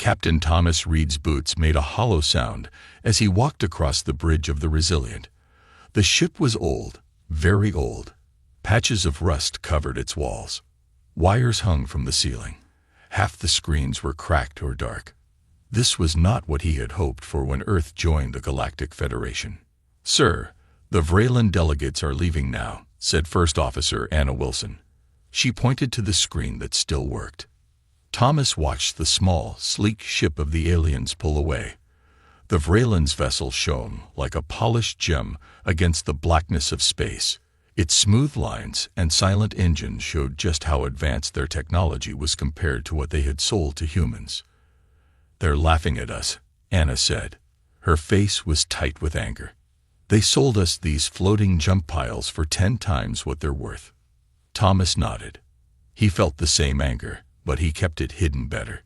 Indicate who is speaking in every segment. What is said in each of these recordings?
Speaker 1: Captain Thomas Reed's boots made a hollow sound as he walked across the bridge of the Resilient. The ship was old, very old. Patches of rust covered its walls. Wires hung from the ceiling. Half the screens were cracked or dark. This was not what he had hoped for when Earth joined the Galactic Federation. "Sir, the Vraylan delegates are leaving now," said First Officer Anna Wilson. She pointed to the screen that still worked. Thomas watched the small, sleek ship of the aliens pull away. The Vraylan's vessel shone like a polished gem against the blackness of space. Its smooth lines and silent engines showed just how advanced their technology was compared to what they had sold to humans. "They're laughing at us," Anna said. Her face was tight with anger. "They sold us these floating junk piles for 10 times what they're worth." Thomas nodded. He felt the same anger, but he kept it hidden better.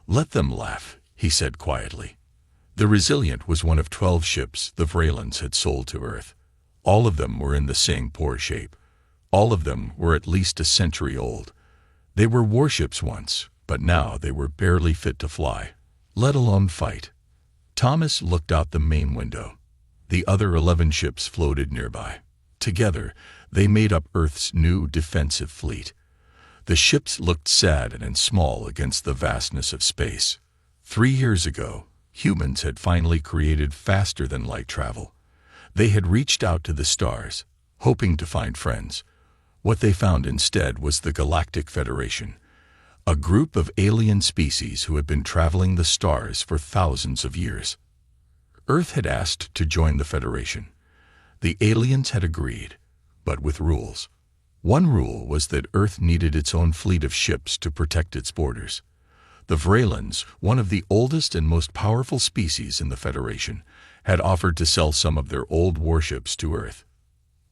Speaker 1: "Let them laugh," he said quietly. The Resilient was one of 12 ships the Vraylans had sold to Earth. All of them were in the same poor shape. All of them were at least a century old. They were warships once, but now they were barely fit to fly, let alone fight. Thomas looked out the main window. The other 11 ships floated nearby. Together, they made up Earth's new defensive fleet. The ships looked sad and small against the vastness of space. 3 years ago, humans had finally created faster-than-light travel. They had reached out to the stars, hoping to find friends. What they found instead was the Galactic Federation, a group of alien species who had been traveling the stars for thousands of years. Earth had asked to join the Federation. The aliens had agreed, but with rules. One rule was that Earth needed its own fleet of ships to protect its borders. The Vraylans, one of the oldest and most powerful species in the Federation, had offered to sell some of their old warships to Earth.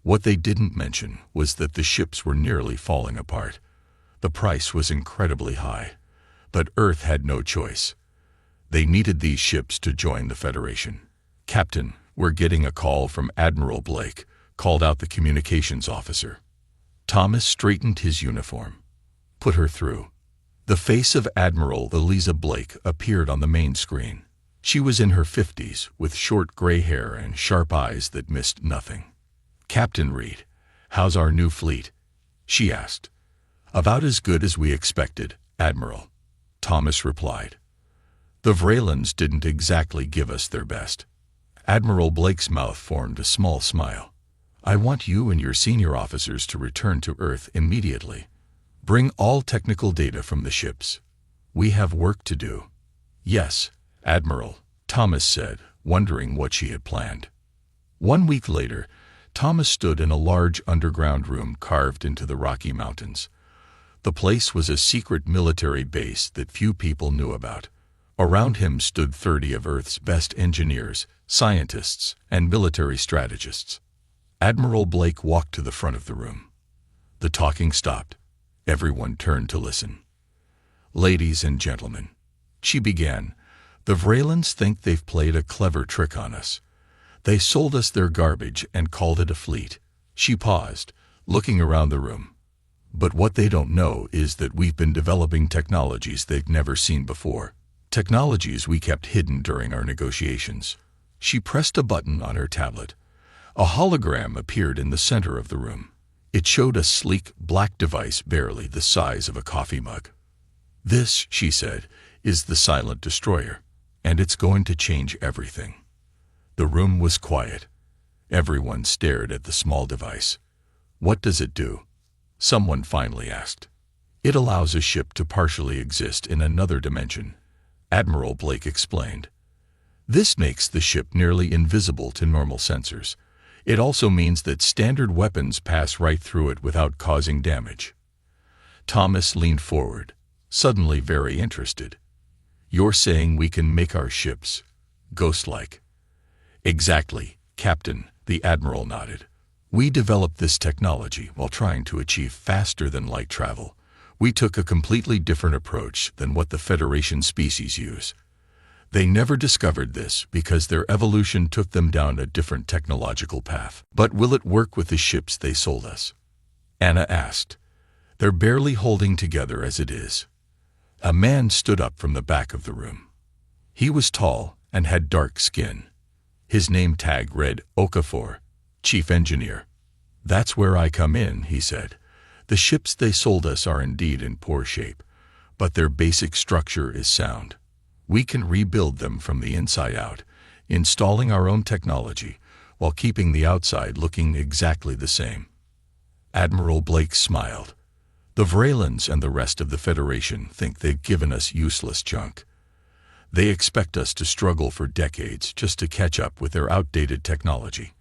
Speaker 1: What they didn't mention was that the ships were nearly falling apart. The price was incredibly high, but Earth had no choice. They needed these ships to join the Federation. "Captain, we're getting a call from Admiral Blake," called out the communications officer. Thomas straightened his uniform. "Put her through." The face of Admiral Eliza Blake appeared on the main screen. She was in her 50s, with short gray hair and sharp eyes that missed nothing. "Captain Reed, how's our new fleet?" she asked. "About as good as we expected, Admiral," Thomas replied. "The Vraylans didn't exactly give us their best." Admiral Blake's mouth formed a small smile. "I want you and your senior officers to return to Earth immediately. Bring all technical data from the ships. We have work to do." "Yes, Admiral," Thomas said, wondering what she had planned. 1 week later, Thomas stood in a large underground room carved into the Rocky Mountains. The place was a secret military base that few people knew about. Around him stood 30 of Earth's best engineers, scientists, and military strategists. Admiral Blake walked to the front of the room. The talking stopped. Everyone turned to listen. "Ladies and gentlemen," she began, "the Vraylans think they've played a clever trick on us. They sold us their garbage and called it a fleet." She paused, looking around the room. "But what they don't know is that we've been developing technologies they've never seen before. Technologies we kept hidden during our negotiations." She pressed a button on her tablet. A hologram appeared in the center of the room. It showed a sleek, black device barely the size of a coffee mug. "This," she said, "is the Silent Destroyer, and it's going to change everything." The room was quiet. Everyone stared at the small device. "What does it do?" someone finally asked. "It allows a ship to partially exist in another dimension," Admiral Blake explained. "This makes the ship nearly invisible to normal sensors. It also means that standard weapons pass right through it without causing damage." Thomas leaned forward, suddenly very interested. "You're saying we can make our ships ghost-like?" "Exactly, Captain," the Admiral nodded. "We developed this technology while trying to achieve faster-than-light travel. We took a completely different approach than what the Federation species use. They never discovered this because their evolution took them down a different technological path. But will it work with the ships they sold us?" Anna asked. "They're barely holding together as it is." A man stood up from the back of the room. He was tall and had dark skin. His name tag read Okafor, Chief Engineer. "That's where I come in," he said. "The ships they sold us are indeed in poor shape, but their basic structure is sound. We can rebuild them from the inside out, installing our own technology, while keeping the outside looking exactly the same." Admiral Blake smiled. "The Vralans and the rest of the Federation think they've given us useless junk. They expect us to struggle for decades just to catch up with their outdated technology.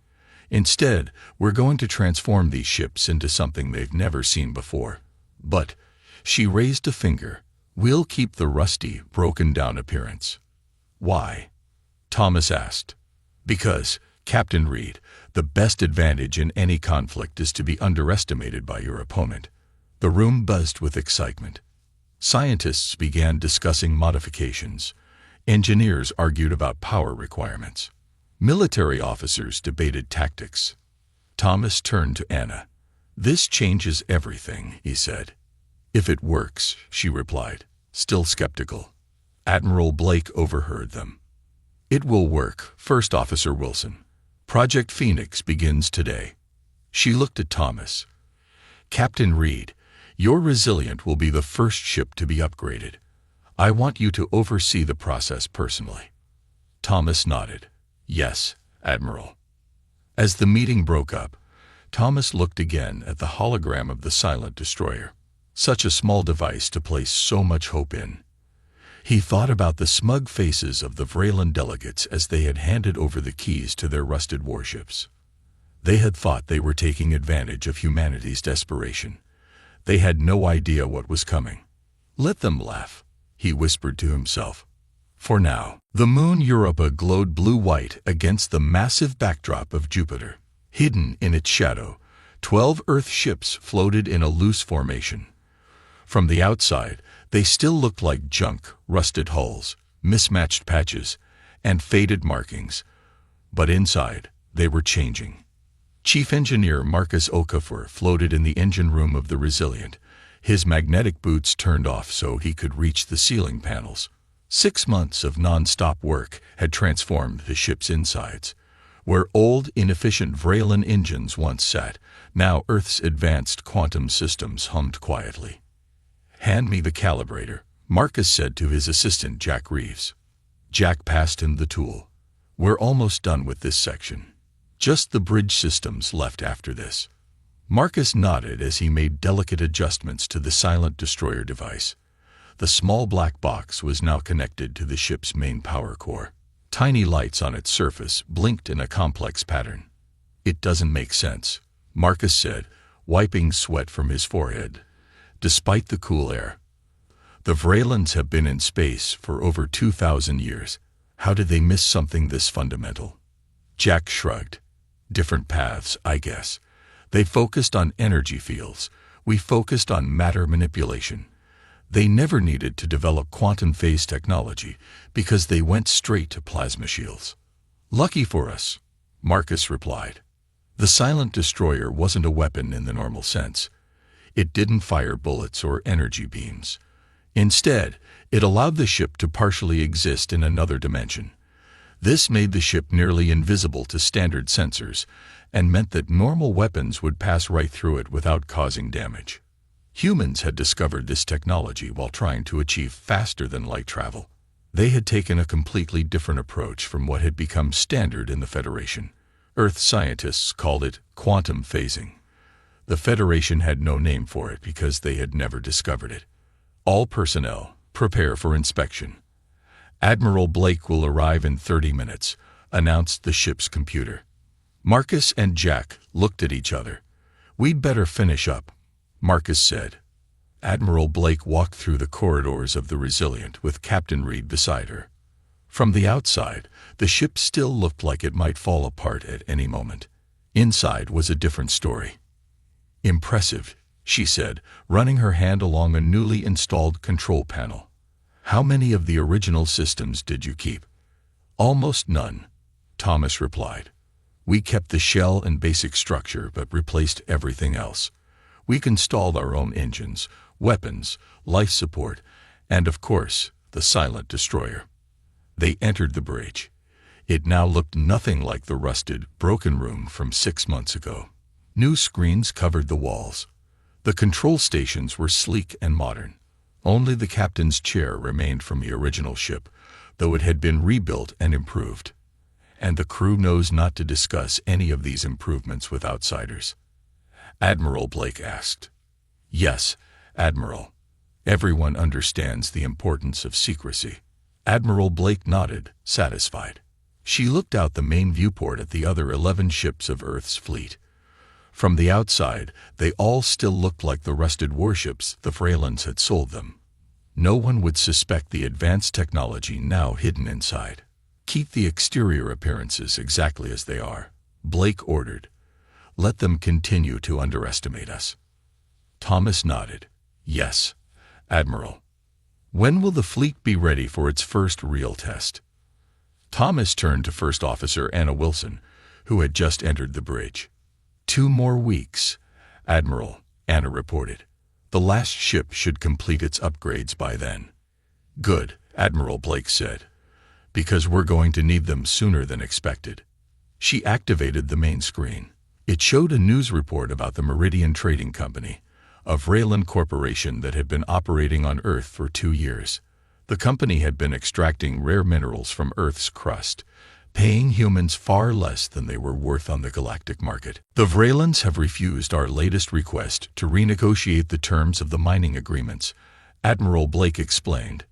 Speaker 1: Instead, we're going to transform these ships into something they've never seen before. But," she raised a finger, "we'll keep the rusty, broken-down appearance." "Why?" Thomas asked. "Because, Captain Reed, the best advantage in any conflict is to be underestimated by your opponent." The room buzzed with excitement. Scientists began discussing modifications. Engineers argued about power requirements. Military officers debated tactics. Thomas turned to Anna. "This changes everything," he said. "If it works," she replied, still skeptical. Admiral Blake overheard them. "It will work, First Officer Wilson. Project Phoenix begins today." She looked at Thomas. "Captain Reed, your Resilient will be the first ship to be upgraded. I want you to oversee the process personally." Thomas nodded. "Yes, Admiral." As the meeting broke up, Thomas looked again at the hologram of the silent destroyer. Such a small device to place so much hope in. He thought about the smug faces of the Vralan delegates as they had handed over the keys to their rusted warships. They had thought they were taking advantage of humanity's desperation. They had no idea what was coming. "Let them laugh," he whispered to himself. For now, the moon Europa glowed blue-white against the massive backdrop of Jupiter. Hidden in its shadow, 12 Earth ships floated in a loose formation. From the outside, they still looked like junk, rusted hulls, mismatched patches, and faded markings. But inside, they were changing. Chief Engineer Marcus Okafor floated in the engine room of the Resilient, his magnetic boots turned off so he could reach the ceiling panels. 6 months of non-stop work had transformed the ship's insides. Where old, inefficient Vralan engines once sat, now Earth's advanced quantum systems hummed quietly. "Hand me the calibrator," Marcus said to his assistant Jack Reeves. Jack passed him the tool. "We're almost done with this section. Just the bridge systems left after this." Marcus nodded as he made delicate adjustments to the silent destroyer device. The small black box was now connected to the ship's main power core. Tiny lights on its surface blinked in a complex pattern. "It doesn't make sense," Marcus said, wiping sweat from his forehead. "Despite the cool air, the Vralans have been in space for over 2,000 years. How did they miss something this fundamental?" Jack shrugged. "Different paths, I guess. They focused on energy fields. We focused on matter manipulation. They never needed to develop quantum phase technology because they went straight to plasma shields." "Lucky for us," Marcus replied. The silent destroyer wasn't a weapon in the normal sense. It didn't fire bullets or energy beams. Instead, it allowed the ship to partially exist in another dimension. This made the ship nearly invisible to standard sensors and meant that normal weapons would pass right through it without causing damage. Humans had discovered this technology while trying to achieve faster-than-light travel. They had taken a completely different approach from what had become standard in the Federation. Earth scientists called it quantum phasing. The Federation had no name for it because they had never discovered it. "All personnel, prepare for inspection. Admiral Blake will arrive in 30 minutes, announced the ship's computer. Marcus and Jack looked at each other. "We'd better finish up," Marcus said. Admiral Blake walked through the corridors of the Resilient with Captain Reed beside her. From the outside, the ship still looked like it might fall apart at any moment. Inside was a different story. "Impressive," she said, running her hand along a newly installed control panel. "How many of the original systems did you keep?" "Almost none," Thomas replied. "We kept the shell and basic structure but replaced everything else. We installed our own engines, weapons, life support, And of course, the silent destroyer. They entered the bridge. It now looked nothing like the rusted, broken room from 6 months ago. New screens covered the walls. The control stations were sleek and modern. Only the captain's chair remained from the original ship, though it had been rebuilt and improved. And the crew knows not to discuss any of these improvements with outsiders. Admiral Blake asked. Yes, Admiral. Everyone understands the importance of secrecy. Admiral Blake nodded, satisfied. She looked out the main viewport at the other 11 ships of Earth's fleet. From the outside, they all still looked like the rusted warships the Freylans had sold them. No one would suspect the advanced technology now hidden inside. Keep the exterior appearances exactly as they are, Blake ordered. Let them continue to underestimate us. Thomas nodded. Yes, Admiral. When will the fleet be ready for its first real test? Thomas turned to First Officer Anna Wilson, who had just entered the bridge. 2 more weeks, Admiral, Anna reported. The last ship should complete its upgrades by then. Good, Admiral Blake said, because we're going to need them sooner than expected. She activated the main screen. It showed a news report about the Meridian Trading Company, a Vraylan corporation that had been operating on Earth for 2 years. The company had been extracting rare minerals from Earth's crust, paying humans far less than they were worth on the galactic market. The Vraylans have refused our latest request to renegotiate the terms of the mining agreements, Admiral Blake explained.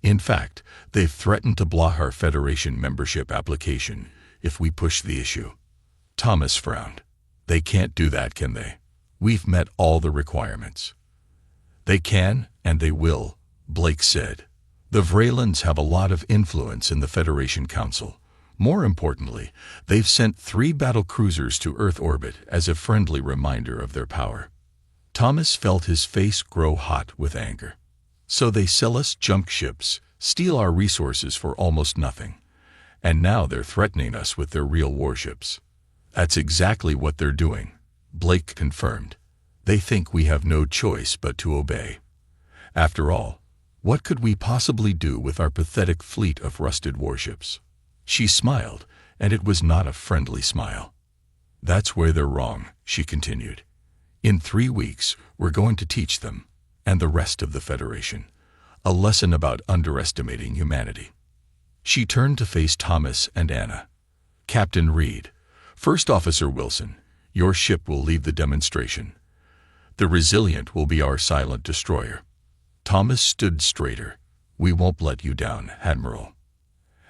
Speaker 1: In fact, they've threatened to block our Federation membership application if we push the issue. Thomas frowned. They can't do that, can they? We've met all the requirements. They can, and they will, Blake said. The Vraylans have a lot of influence in the Federation Council. More importantly, they've sent 3 battle cruisers to Earth orbit as a friendly reminder of their power. Thomas felt his face grow hot with anger. So they sell us junk ships, steal our resources for almost nothing. And now they're threatening us with their real warships. That's exactly what they're doing, Blake confirmed. They think we have no choice but to obey. After all, what could we possibly do with our pathetic fleet of rusted warships? She smiled, and it was not a friendly smile. That's where they're wrong, she continued. In 3 weeks, we're going to teach them, and the rest of the Federation, a lesson about underestimating humanity. She turned to face Thomas and Anna. Captain Reed, First Officer Wilson, your ship will lead the demonstration. The Resilient will be our silent destroyer. Thomas stood straighter. We won't let you down, Admiral.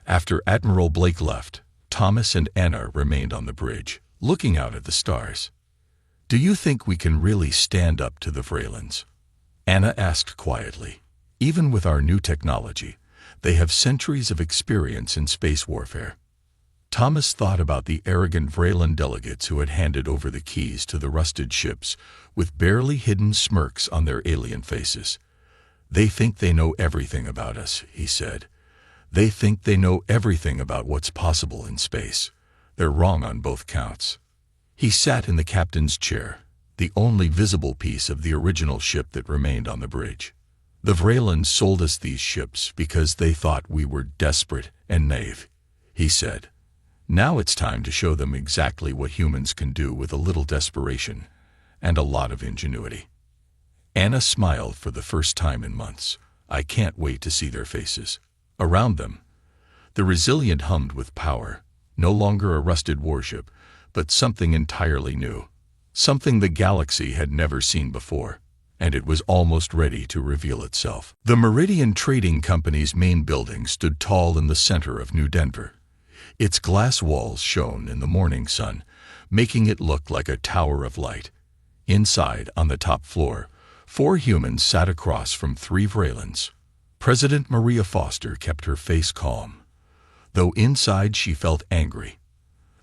Speaker 1: After Admiral Blake left, Thomas and Anna remained on the bridge, looking out at the stars. Do you think we can really stand up to the Freylans? Anna asked quietly. Even with our new technology, they have centuries of experience in space warfare. Thomas thought about the arrogant Vraylan delegates who had handed over the keys to the rusted ships with barely hidden smirks on their alien faces. They think they know everything about us, he said. They think they know everything about what's possible in space. They're wrong on both counts. He sat in the captain's chair, the only visible piece of the original ship that remained on the bridge. The Vraylans sold us these ships because they thought we were desperate and naive, he said. Now it's time to show them exactly what humans can do with a little desperation and a lot of ingenuity. Anna smiled for the first time in months. I can't wait to see their faces. Around them, the Resilient hummed with power, no longer a rusted warship, but something entirely new, something the galaxy had never seen before, and it was almost ready to reveal itself. The Meridian Trading Company's main building stood tall in the center of New Denver. Its glass walls shone in the morning sun, making it look like a tower of light. Inside, on the top floor, 4 humans sat across from 3 Vraylans. President Maria Foster kept her face calm, though inside she felt angry.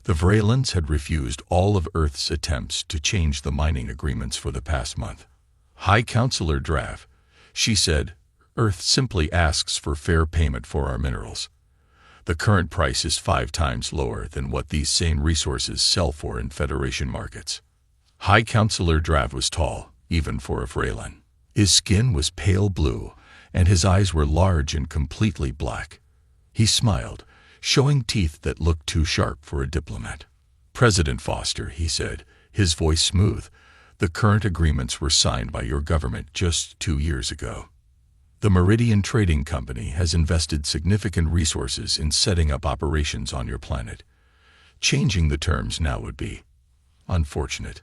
Speaker 1: The Vraylans had refused all of Earth's attempts to change the mining agreements for the past month. High Counselor Drav, she said, Earth simply asks for fair payment for our minerals. The current price is 5 times lower than what these same resources sell for in Federation markets. High Counselor Drav was tall, even for a Vraylan. His skin was pale blue, and his eyes were large and completely black. He smiled, showing teeth that looked too sharp for a diplomat. "President Foster," he said, his voice smooth, "the current agreements were signed by your government just 2 years ago. The Meridian Trading Company has invested significant resources in setting up operations on your planet. Changing the terms now would be unfortunate."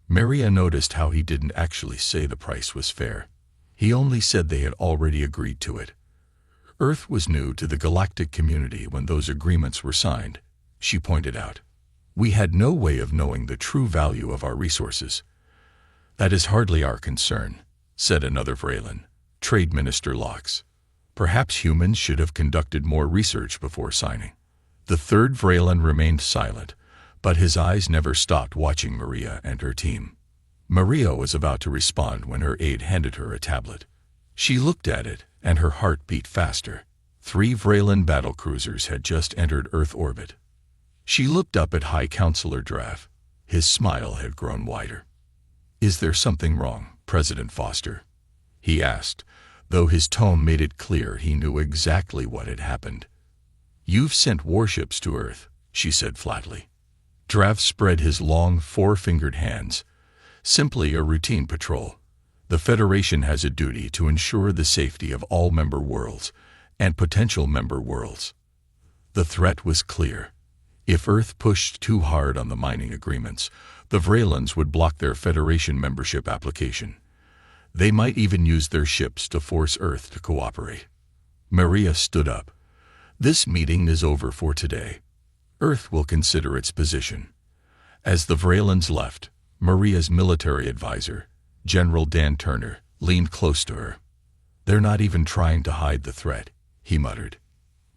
Speaker 1: Maria noticed how he didn't actually say the price was fair. He only said they had already agreed to it. Earth was new to the galactic community when those agreements were signed, she pointed out. "We had no way of knowing the true value of our resources." "That is hardly our concern," said another Vraylan, Trade Minister Lox. "Perhaps humans should have conducted more research before signing." The third Vraylan remained silent, but his eyes never stopped watching Maria and her team. Maria was about to respond when her aide handed her a tablet. She looked at it, and her heart beat faster. 3 Vraylan battlecruisers had just entered Earth orbit. She looked up at High Counselor Drav. His smile had grown wider. "Is there something wrong, President Foster?" he asked, though his tone made it clear he knew exactly what had happened. "You've sent warships to Earth," she said flatly. Drav spread his long, 4-fingered hands. "Simply a routine patrol. The Federation has a duty to ensure the safety of all member worlds and potential member worlds." The threat was clear. If Earth pushed too hard on the mining agreements, the Vraylans would block their Federation membership application. They might even use their ships to force Earth to cooperate. Maria stood up. "This meeting is over for today. Earth will consider its position." As the Vraylans left, Maria's military advisor, General Dan Turner, leaned close to her. "They're not even trying to hide the threat," he muttered.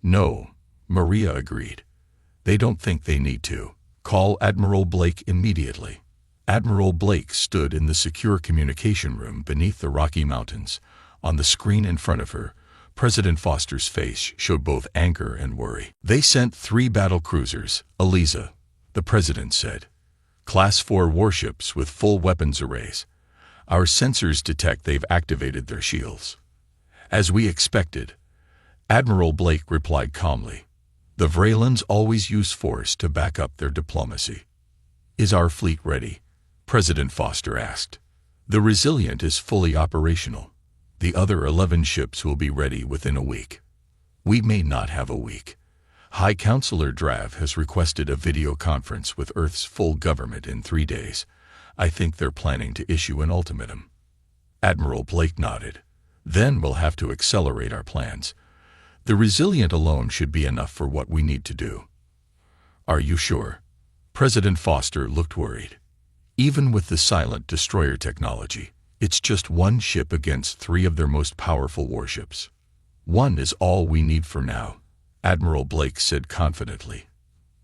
Speaker 1: "No," Maria agreed. "They don't think they need to. Call Admiral Blake immediately." Admiral Blake stood in the secure communication room beneath the Rocky Mountains. On the screen in front of her, President Foster's face showed both anger and worry. "They sent 3 battle cruisers, Eliza," the president said. "Class 4 warships with full weapons arrays. Our sensors detect they've activated their shields." "As we expected," Admiral Blake replied calmly. "The Vraylans always use force to back up their diplomacy." "Is our fleet ready?" President Foster asked. "The Resilient is fully operational. The other 11 ships will be ready within a week." "We may not have a week. High Counselor Drav has requested a video conference with Earth's full government in 3 days. I think they're planning to issue an ultimatum." Admiral Blake nodded. "Then we'll have to accelerate our plans. The Resilient alone should be enough for what we need to do." "Are you sure?" President Foster looked worried. "Even with the silent destroyer technology, it's just 1 ship against 3 of their most powerful warships." "1 is all we need for now," Admiral Blake said confidently.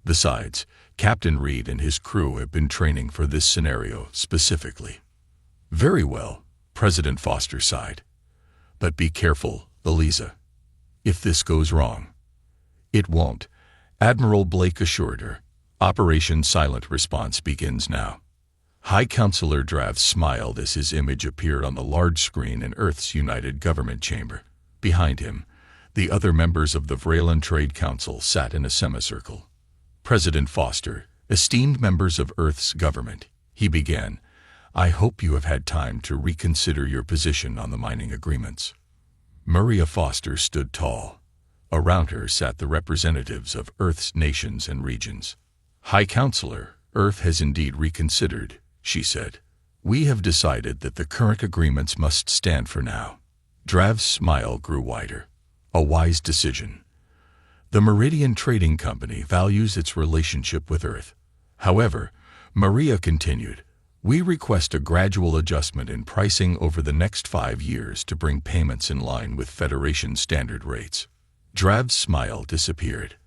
Speaker 1: "Besides, Captain Reed and his crew have been training for this scenario specifically." "Very well," President Foster sighed. "But be careful, Eliza. If this goes wrong." "It won't," Admiral Blake assured her. "Operation Silent Response begins now." High Counselor Drav smiled as his image appeared on the large screen in Earth's United Government Chamber. Behind him, the other members of the Vraylan Trade Council sat in a semicircle. "President Foster, esteemed members of Earth's government," he began, "I hope you have had time to reconsider your position on the mining agreements." Maria Foster stood tall. Around her sat the representatives of Earth's nations and regions. "High Counselor, Earth has indeed reconsidered," she said. "We have decided that the current agreements must stand for now." Drav's smile grew wider. "A wise decision. The Meridian Trading Company values its relationship with Earth. However," Maria continued, "we request a gradual adjustment in pricing over the next 5 years to bring payments in line with Federation standard rates." Drav's smile disappeared.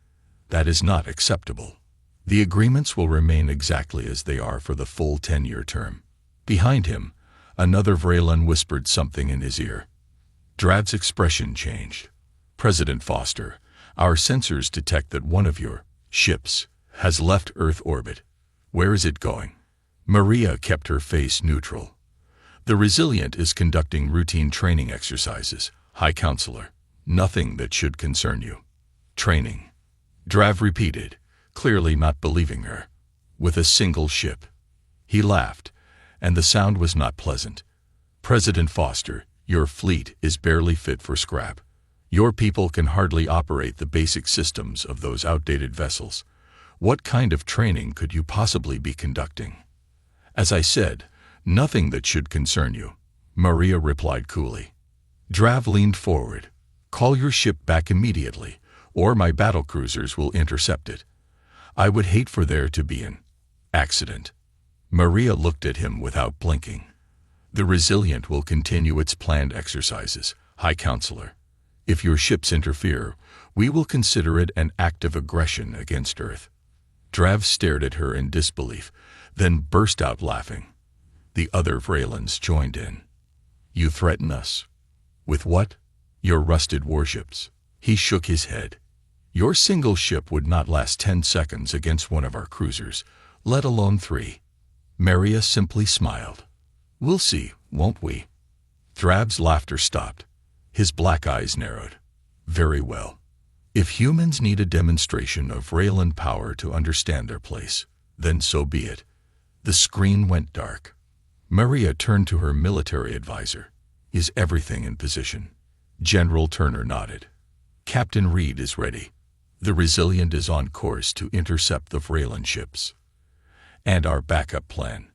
Speaker 1: "That is not acceptable. The agreements will remain exactly as they are for the full 10-year term." Behind him, another Vraylan whispered something in his ear. Drav's expression changed. "President Foster, our sensors detect that one of your ships has left Earth orbit. Where is it going?" Maria kept her face neutral. "The Resilient is conducting routine training exercises. High Counselor, nothing that should concern you. Training. Drav repeated, clearly not believing her. With a single ship. He laughed, and the sound was not pleasant. President Foster, your fleet is barely fit for scrap. Your people can hardly operate the basic systems of those outdated vessels. What kind of training could you possibly be conducting? As I said, nothing that should concern you, Maria replied coolly. Drav leaned forward. Call your ship back immediately, or my battlecruisers will intercept it. I would hate for there to be an accident. Maria looked at him without blinking. The Resilient will continue its planned exercises, High Counselor. If your ships interfere, we will consider it an act of aggression against Earth. Drav stared at her in disbelief, then burst out laughing. The other Vraylands joined in. You threaten us? With what? Your rusted warships. He shook his head. Your single ship would not last 10 seconds against one of our cruisers, let alone 3. Maria simply smiled. We'll see, won't we? Drav's laughter stopped. His black eyes narrowed. Very well. If humans need a demonstration of Vraylan power to understand their place, then so be it. The screen went dark. Maria turned to her military advisor. Is everything in position? General Turner nodded. Captain Reed is ready. The Resilient is on course to intercept the Vraylan ships. And our backup plan.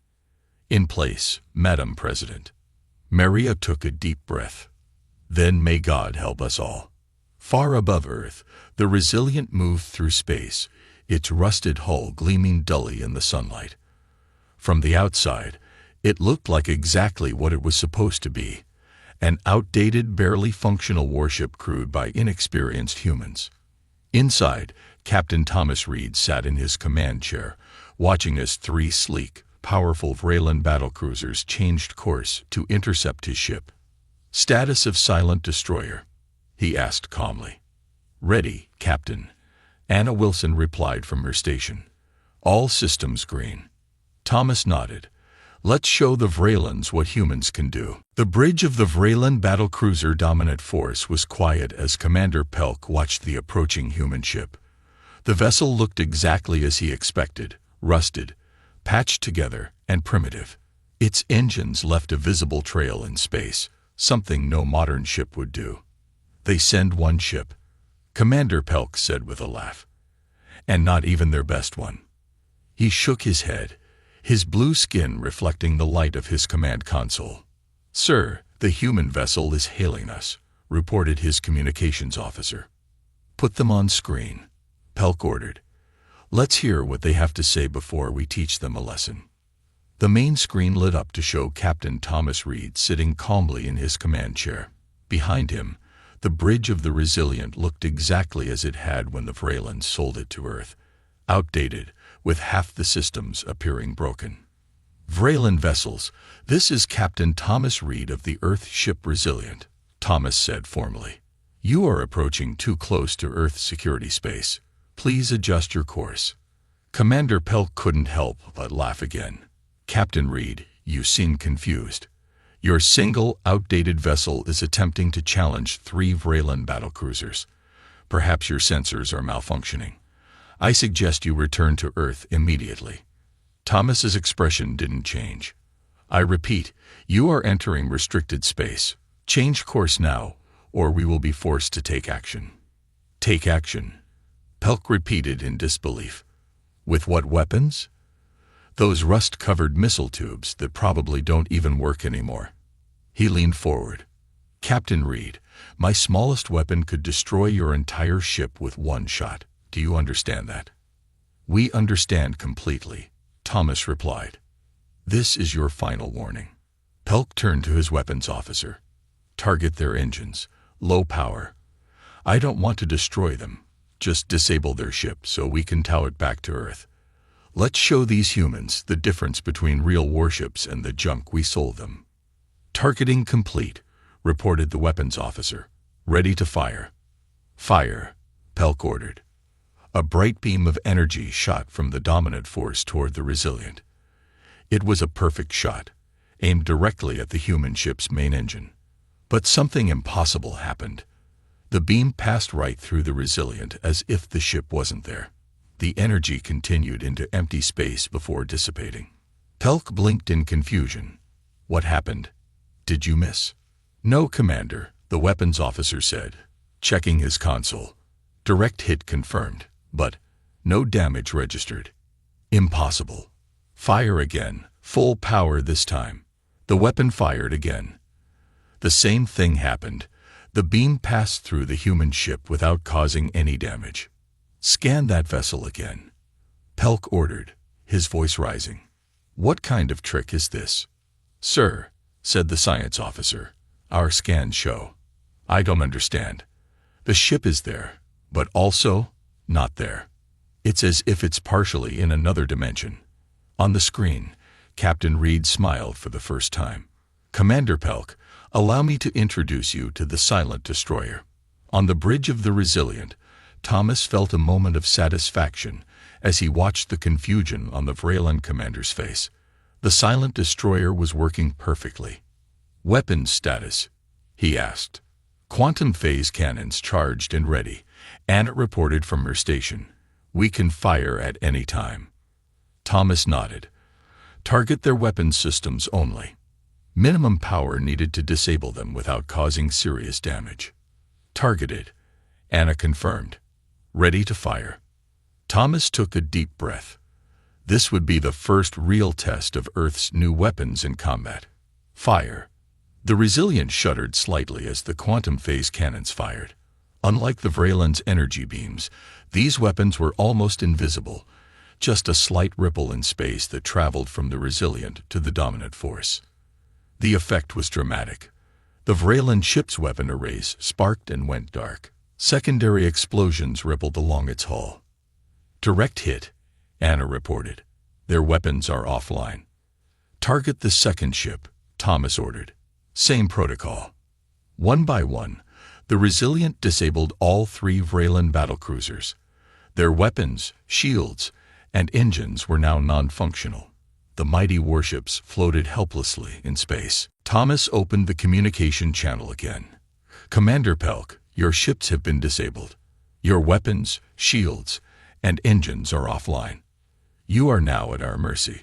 Speaker 1: In place, Madam President. Maria took a deep breath. Then may God help us all. Far above Earth, the Resilient moved through space, its rusted hull gleaming dully in the sunlight. From the outside, it looked like exactly what it was supposed to be, an outdated, barely functional warship crewed by inexperienced humans. Inside, Captain Thomas Reed sat in his command chair, watching as 3 sleek, powerful Vraylan battlecruisers changed course to intercept his ship. Status of silent destroyer, he asked calmly. Ready, Captain. Anna Wilson replied from her station. All systems green. Thomas nodded. Let's show the Vraylans what humans can do. The bridge of the Vraylan battlecruiser Dominant Force was quiet as Commander Pelk watched the approaching human ship. The vessel looked exactly as he expected, rusted, patched together, and primitive. Its engines left a visible trail in space, something no modern ship would do. They send one ship, Commander Pelk said with a laugh. And not even their best one. He shook his head, his blue skin reflecting the light of his command console. Sir, the human vessel is hailing us, reported his communications officer. Put them on screen, Pelk ordered. Let's hear what they have to say before we teach them a lesson. The main screen lit up to show Captain Thomas Reed sitting calmly in his command chair. Behind him, the bridge of the Resilient looked exactly as it had when the Vraylans sold it to Earth, outdated, with half the systems appearing broken. Vraylan vessels, this is Captain Thomas Reed of the Earth ship Resilient, Thomas said formally. You are approaching too close to Earth security space. Please adjust your course. Commander Pelk couldn't help but laugh again. Captain Reed, you seem confused. Your single, outdated vessel is attempting to challenge 3 Vraylan battlecruisers. Perhaps your sensors are malfunctioning. I suggest you return to Earth immediately. Thomas's expression didn't change. I repeat, you are entering restricted space. Change course now, or we will be forced to take action. Take action? Pelk repeated in disbelief. With what weapons? Those rust-covered missile tubes that probably don't even work anymore. He leaned forward. Captain Reed, my smallest weapon could destroy your entire ship with one shot. Do you understand that? We understand completely, Thomas replied. This is your final warning. Pelk turned to his weapons officer. Target their engines. Low power. I don't want to destroy them. Just disable their ship so we can tow it back to Earth. Let's show these humans the difference between real warships and the junk we sold them. Targeting complete, reported the weapons officer. Ready to fire. Fire, Pelk ordered. A bright beam of energy shot from the Dominant Force toward the Resilient. It was a perfect shot, aimed directly at the human ship's main engine. But something impossible happened. The beam passed right through the Resilient as if the ship wasn't there. The energy continued into empty space before dissipating. Pelk blinked in confusion. What happened? Did you miss? No, Commander, the weapons officer said, checking his console. Direct hit confirmed, but no damage registered. Impossible. Fire again, full power this time. The weapon fired again. The same thing happened. The beam passed through the human ship without causing any damage. Scan that vessel again. Pelk ordered, his voice rising. What kind of trick is this? Sir, said the science officer, our scans show. I don't understand. The ship is there, but also not there. It's as if it's partially in another dimension. On the screen, Captain Reed smiled for the first time. Commander Pelk, allow me to introduce you to the silent destroyer. On the bridge of the Resilient, Thomas felt a moment of satisfaction as he watched the confusion on the Vreeland commander's face. The silent destroyer was working perfectly. Weapons status, he asked. Quantum phase cannons charged and ready. Anna reported from her station. We can fire at any time. Thomas nodded. Target their weapons systems only. Minimum power needed to disable them without causing serious damage. Targeted, Anna confirmed. Ready to fire. Thomas took a deep breath. This would be the first real test of Earth's new weapons in combat. Fire. The Resilient shuddered slightly as the quantum phase cannons fired. Unlike the Vreeland's energy beams, these weapons were almost invisible, just a slight ripple in space that traveled from the Resilient to the dominant force. The effect was dramatic. The Vreeland ship's weapon arrays sparked and went dark. Secondary explosions rippled along its hull. Direct hit, Anna reported. Their weapons are offline. Target the second ship, Thomas ordered. Same protocol. One by one, the Resilient disabled all 3 Vreeland battlecruisers. Their weapons, shields, and engines were now non-functional. The mighty warships floated helplessly in space. Thomas opened the communication channel again. Commander Pelk, your ships have been disabled. Your weapons, shields, and engines are offline. You are now at our mercy.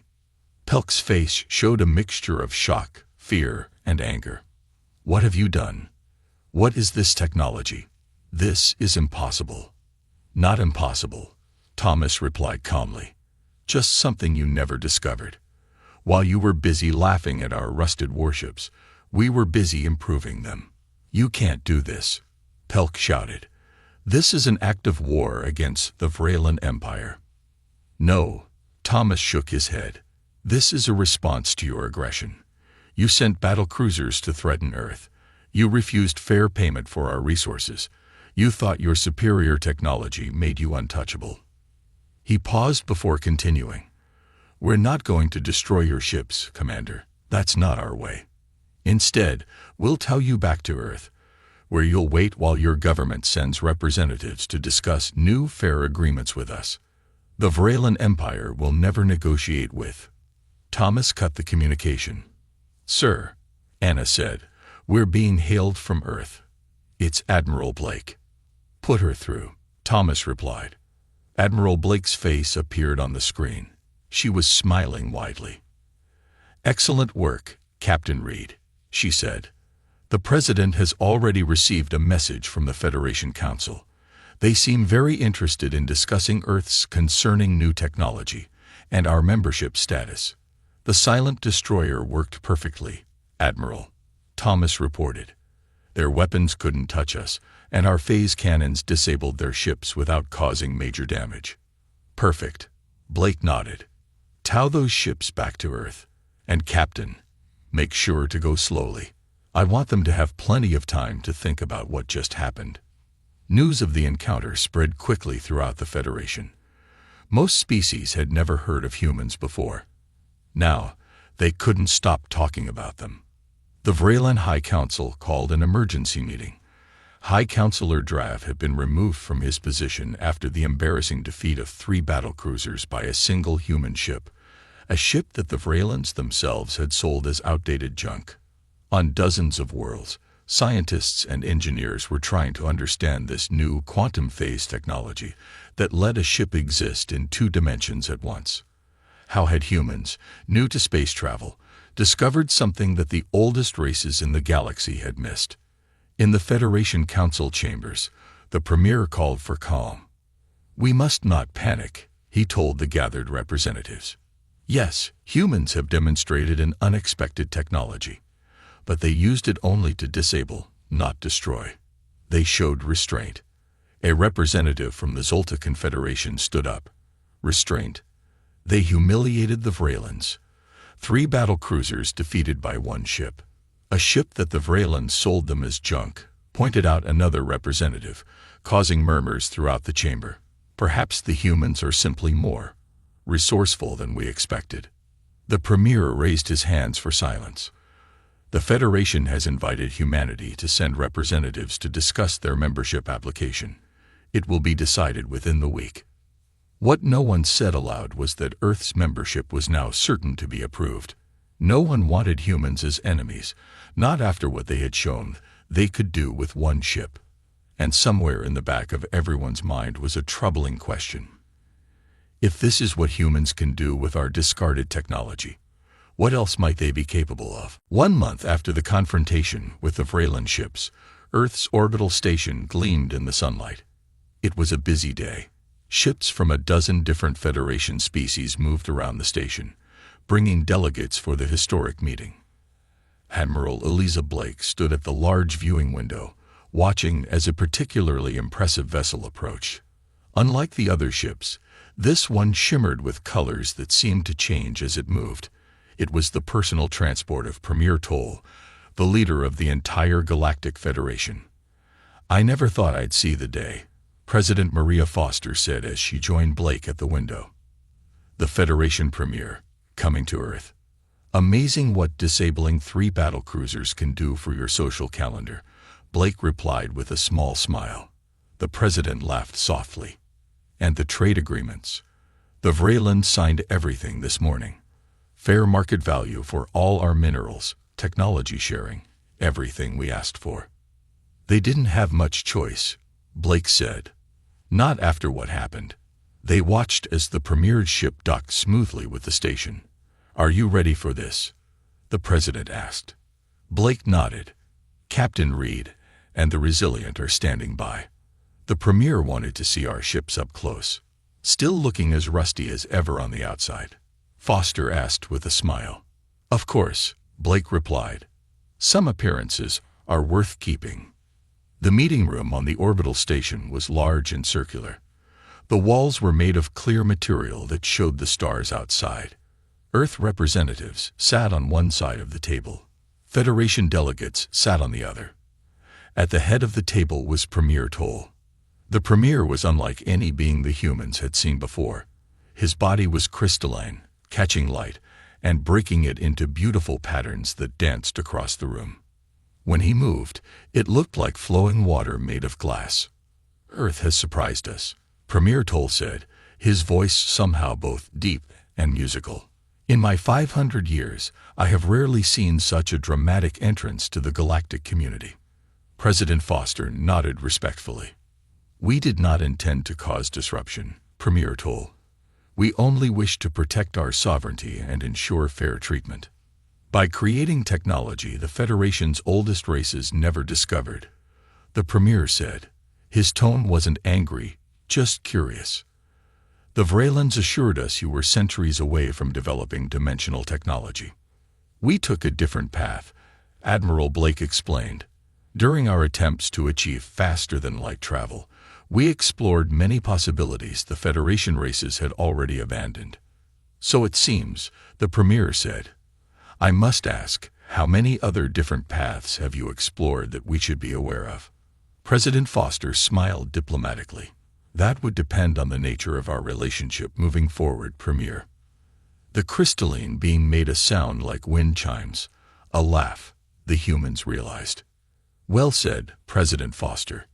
Speaker 1: Pelk's face showed a mixture of shock, fear, and anger. What have you done? What is this technology? This is impossible. Not impossible, Thomas replied calmly. Just something you never discovered. While you were busy laughing at our rusted warships, we were busy improving them. You can't do this, Pelk shouted. This is an act of war against the Vreeland Empire. No, Thomas shook his head. This is a response to your aggression. You sent battle cruisers to threaten Earth. You refused fair payment for our resources. You thought your superior technology made you untouchable. He paused before continuing. We're not going to destroy your ships, Commander. That's not our way. Instead, we'll tow you back to Earth, where you'll wait while your government sends representatives to discuss new fair agreements with us. The Vreeland Empire will never negotiate with. Thomas cut the communication. Sir, Anna said, we're being hailed from Earth. It's Admiral Blake. Put her through, Thomas replied. Admiral Blake's face appeared on the screen. She was smiling widely. Excellent work, Captain Reed, she said. The President has already received a message from the Federation Council. They seem very interested in discussing Earth's concerning new technology and our membership status. The silent destroyer worked perfectly, Admiral, Thomas reported. Their weapons couldn't touch us, and our phase cannons disabled their ships without causing major damage. Perfect, Blake nodded. Tow those ships back to Earth. And Captain, make sure to go slowly. I want them to have plenty of time to think about what just happened. News of the encounter spread quickly throughout the Federation. Most species had never heard of humans before. Now, they couldn't stop talking about them. The Vreeland High Council called an emergency meeting. High Councilor Drav had been removed from his position after the embarrassing defeat of 3 battlecruisers by a single human ship, a ship that the Vreelands themselves had sold as outdated junk. On dozens of worlds, Scientists and engineers were trying to understand this new quantum phase technology that let a ship exist in two dimensions at once. How had humans, new to space travel, discovered something that the oldest races in the galaxy had missed? In the Federation Council chambers, the Premier called for calm. "We must not panic," he told the gathered representatives. "Yes, humans have demonstrated an unexpected technology, but they used it only to disable, not destroy. They showed restraint." A representative from the Zolta Confederation stood up. "Restraint? They humiliated the Vralans. 3 battle cruisers defeated by 1 ship. A ship that the Vralans sold them as junk," pointed out another representative, causing murmurs throughout the chamber. "Perhaps the humans are simply more resourceful than we expected." The Premier raised his hands for silence. "The Federation has invited humanity to send representatives to discuss their membership application. It will be decided within the week." What no one said aloud was that Earth's membership was now certain to be approved. No one wanted humans as enemies, not after what they had shown they could do with 1 ship. And somewhere in the back of everyone's mind was a troubling question. If this is what humans can do with our discarded technology, what else might they be capable of? 1 month after the confrontation with the Vralan ships, Earth's orbital station gleamed in the sunlight. It was a busy day. Ships from a dozen different Federation species moved around the station, bringing delegates for the historic meeting. Admiral Eliza Blake stood at the large viewing window, watching as a particularly impressive vessel approached. Unlike the other ships, this one shimmered with colors that seemed to change as it moved. It was the personal transport of Premier Toll, the leader of the entire Galactic Federation. "I never thought I'd see the day," President Maria Foster said as she joined Blake at the window. "The Federation Premier, coming to Earth. Amazing what disabling 3 battle cruisers can do for your social calendar," Blake replied with a small smile. The President laughed softly. "And the trade agreements? The Vralans signed everything this morning. Fair market value for all our minerals, technology sharing, everything we asked for." "They didn't have much choice," Blake said. "Not after what happened." They watched as the Premier's ship docked smoothly with the station. "Are you ready for this?" the President asked. Blake nodded. "Captain Reed and the Resilient are standing by." The Premier wanted to see our ships up close. "Still looking as rusty as ever on the outside?" Foster asked with a smile. "Of course," Blake replied. "Some appearances are worth keeping." The meeting room on the orbital station was large and circular. The walls were made of clear material that showed the stars outside. Earth representatives sat on one side of the table. Federation delegates sat on the other. At the head of the table was Premier Toll. The Premier was unlike any being the humans had seen before. His body was crystalline, catching light and breaking it into beautiful patterns that danced across the room. When he moved, it looked like flowing water made of glass. "Earth has surprised us," Premier Toll said, his voice somehow both deep and musical. "In my 500 years, I have rarely seen such a dramatic entrance to the galactic community." President Foster nodded respectfully. "We did not intend to cause disruption," Premier Toll. "We only wish to protect our sovereignty and ensure fair treatment. By creating technology the Federation's oldest races never discovered," the Premier said. His tone wasn't angry, just curious. "The Vralans assured us you were centuries away from developing dimensional technology. We took a different path," Admiral Blake explained. "During our attempts to achieve faster-than-light travel, we explored many possibilities the Federation races had already abandoned." "So it seems," the Premier said. "I must ask, how many other different paths have you explored that we should be aware of?" President Foster smiled diplomatically. "That would depend on the nature of our relationship moving forward, Premier." The crystalline being made a sound like wind chimes. A laugh, the humans realized. "Well said, President Foster."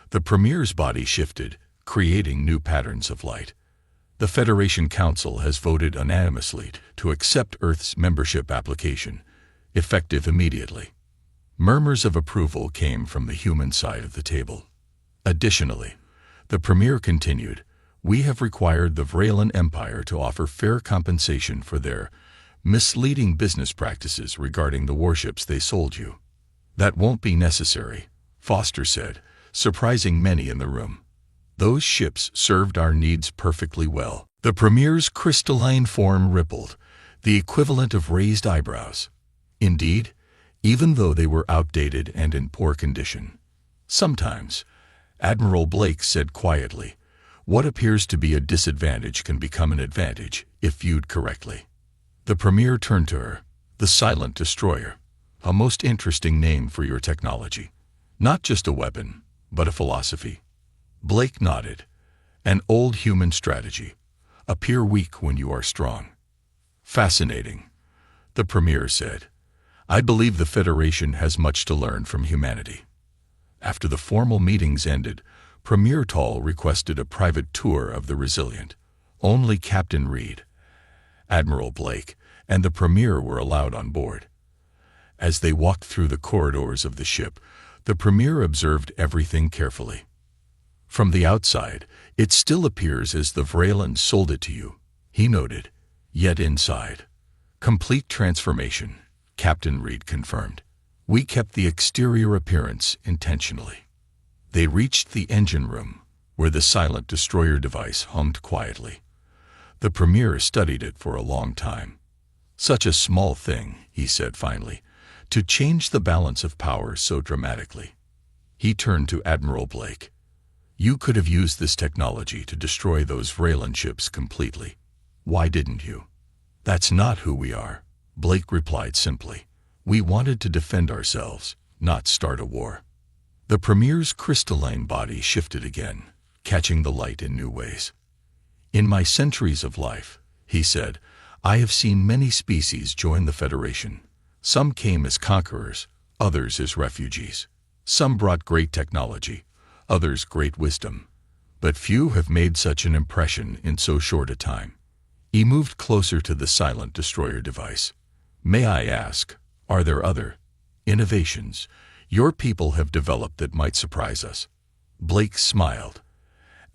Speaker 1: The Premier's body shifted, creating new patterns of light. "The Federation Council has voted unanimously to accept Earth's membership application, effective immediately." Murmurs of approval came from the human side of the table. Additionally, the premier continued, "We have required the Vrailan Empire to offer fair compensation for their misleading business practices regarding the warships they sold you." "That won't be necessary," Foster said, surprising many in the room. "Those ships served our needs perfectly well." The premier's crystalline form rippled, the equivalent of raised eyebrows. "Indeed, even though they were outdated and in poor condition. Sometimes," Admiral Blake said quietly, "what appears to be a disadvantage can become an advantage if viewed correctly." The premier turned to her. "The Silent Destroyer. A most interesting name for your technology. Not just a weapon, but a philosophy." Blake nodded. "An old human strategy. Appear weak when you are strong." "Fascinating," the premier said. "I believe the Federation has much to learn from humanity." After the formal meetings ended, Premier Tall requested a private tour of the Resilient. Only Captain Reed, Admiral Blake, and the premier were allowed on board. As they walked through the corridors of the ship, the premier observed everything carefully. "From the outside, it still appears as the Vrailan sold it to you," he noted. "Yet inside, complete transformation," Captain Reed confirmed. "We kept the exterior appearance intentionally." They reached the engine room, where the Silent Destroyer device hummed quietly. The premier studied it for a long time. "Such a small thing," he said finally, "to change the balance of power so dramatically." He turned to Admiral Blake. "You could have used this technology to destroy those Vrailan ships completely. Why didn't you?" "That's not who we are," Blake replied simply. "We wanted to defend ourselves, not start a war." The premier's crystalline body shifted again, catching the light in new ways. "In my centuries of life," he said, "I have seen many species join the Federation. Some came as conquerors, others as refugees. Some brought great technology, others great wisdom. But few have made such an impression in so short a time." He moved closer to the Silent Destroyer device. "May I ask, are there other innovations your people have developed that might surprise us?" Blake smiled.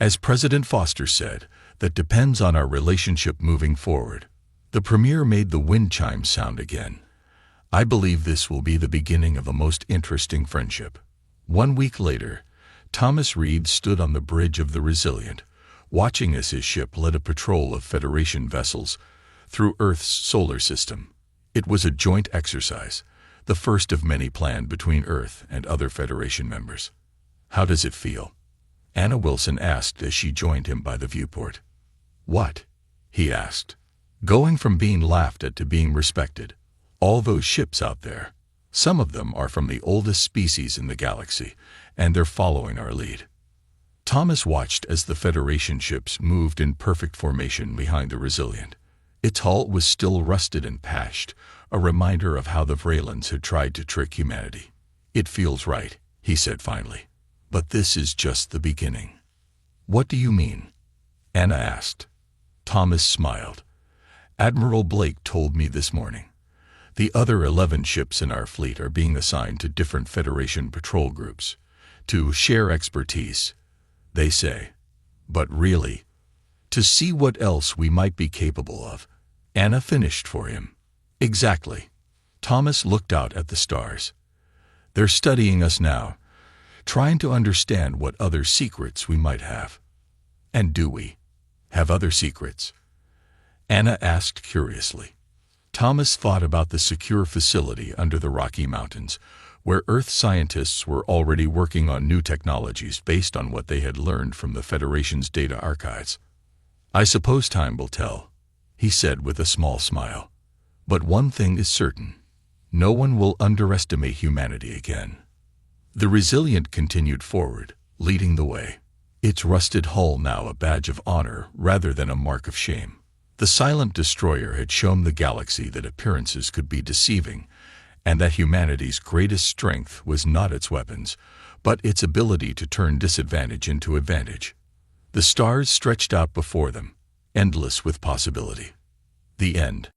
Speaker 1: "As President Foster said, that depends on our relationship moving forward." The premier made the wind chime sound again. "I believe this will be the beginning of a most interesting friendship." 1 week later, Thomas Reed stood on the bridge of the Resilient, watching as his ship led a patrol of Federation vessels through Earth's solar system. It was a joint exercise, the first of many planned between Earth and other Federation members. "How does it feel?" Anna Wilson asked as she joined him by the viewport. "What?" he asked. "Going from being laughed at to being respected. All those ships out there. Some of them are from the oldest species in the galaxy, and they're following our lead." Thomas watched as the Federation ships moved in perfect formation behind the Resilient. Its hull was still rusted and patched, a reminder of how the Vrailans had tried to trick humanity. "It feels right," he said finally. "But this is just the beginning." "What do you mean?" Anna asked. Thomas smiled. "Admiral Blake told me this morning. The other 11 ships in our fleet are being assigned to different Federation patrol groups to share expertise, they say. But really, to see what else we might be capable of." Anna finished for him. "Exactly." Thomas looked out at the stars. "They're studying us now, trying to understand what other secrets we might have." "And do we have other secrets?" Anna asked curiously. Thomas thought about the secure facility under the Rocky Mountains, where Earth scientists were already working on new technologies based on what they had learned from the Federation's data archives. "I suppose time will tell," he said with a small smile. "But one thing is certain. No one will underestimate humanity again." The Resilient continued forward, leading the way, its rusted hull now a badge of honor rather than a mark of shame. The Silent Destroyer had shown the galaxy that appearances could be deceiving, and that humanity's greatest strength was not its weapons, but its ability to turn disadvantage into advantage. The stars stretched out before them, endless with possibility. The end.